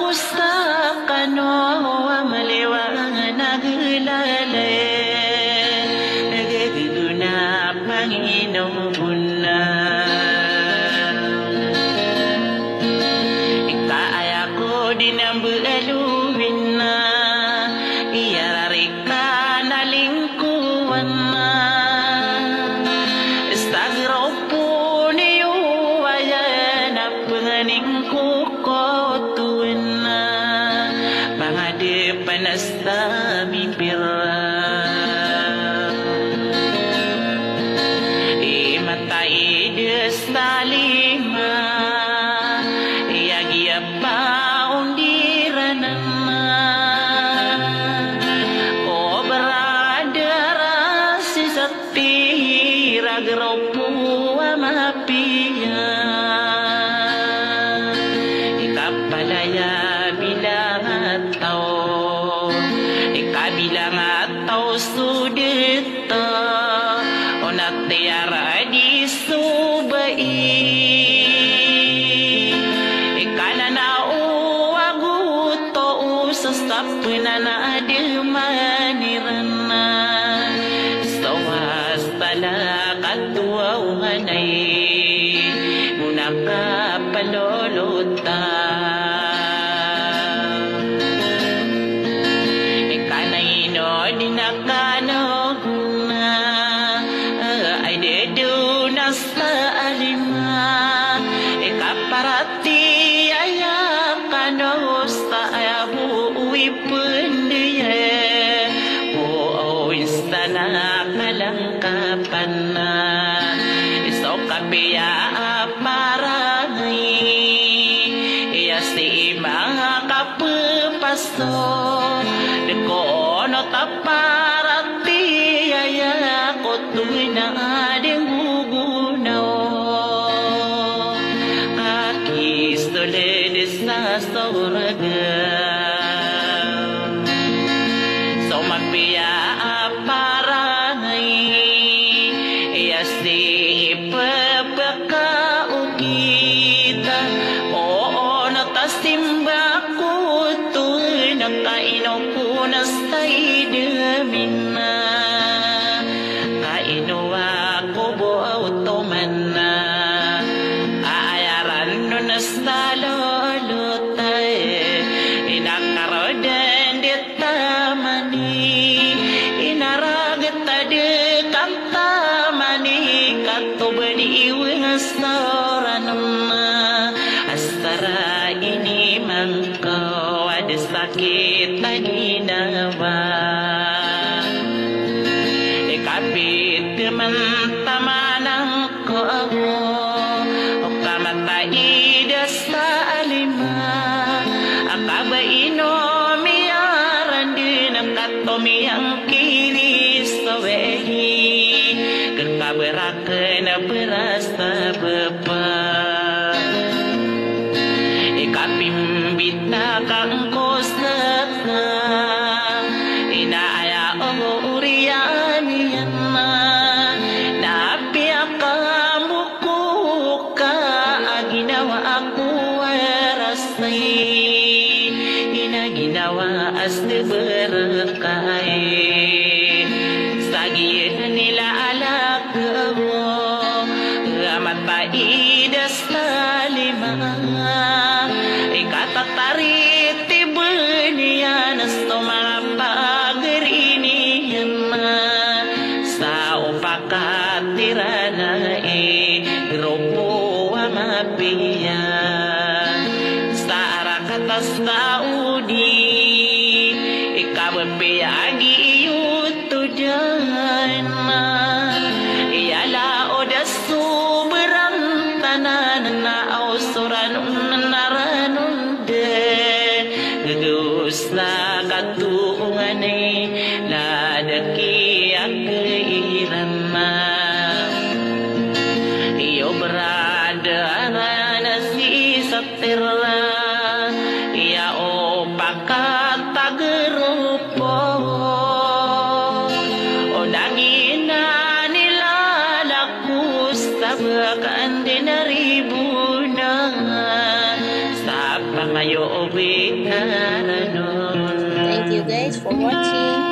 usakano malewa naglale nagduduna Panginoon na ikaaya ko din ang bualuin na iyararika na lingkuan na stagraw po niyo ayan na panganing kukotuan na pangadipan na sa mipira imatay des talima iyagia pa undiran na o beradara si sepi ragraw po amapia ikapalaya bilang atau ikabilang atau sudeta onat tiara di subai ikanana uaguto usastapnana ademanirana sawas talakatwa unganay munaka palolota ikanaino dinakano sa alima ikaparati ayakano sa ayabu uipundiye o istana kalangkapan na iso kapiya aparangi iya si mga kapupaso dekono taparati ayakot na ading sa sorga so magpiya aparangay iyasi papakaugita oo natasimba ko to nakaino ko na sa idamin na kaino ako buaw to man na aayaran no na sa astara ini mangkau ada sakit lagi nawa kapit teman tamanang ko kamata idasa alima akaba inomiaran din ang katomi ang kiris sawehi kekaberakan berasa bepa ikapimbit na kang kosna inaaya ang urian yan na napiaka mukuka ginawa ako arasay inaginawa as berkay sagi nila alak mo mata idas talima ikatatarit ibunian asto mga pagarinian sa upakatirana grupo amapiya sa arakatas taudi ikabapiyagi iyuto dyan iyala o dasu berang tanan na ausuran naranun den gedus na katungan ladaki ang irama iyo berada na si satirla iya o pakatagrupo o dangina nilalak sabakan dinaribuna sa kayo uwi. Thank you guys for watching.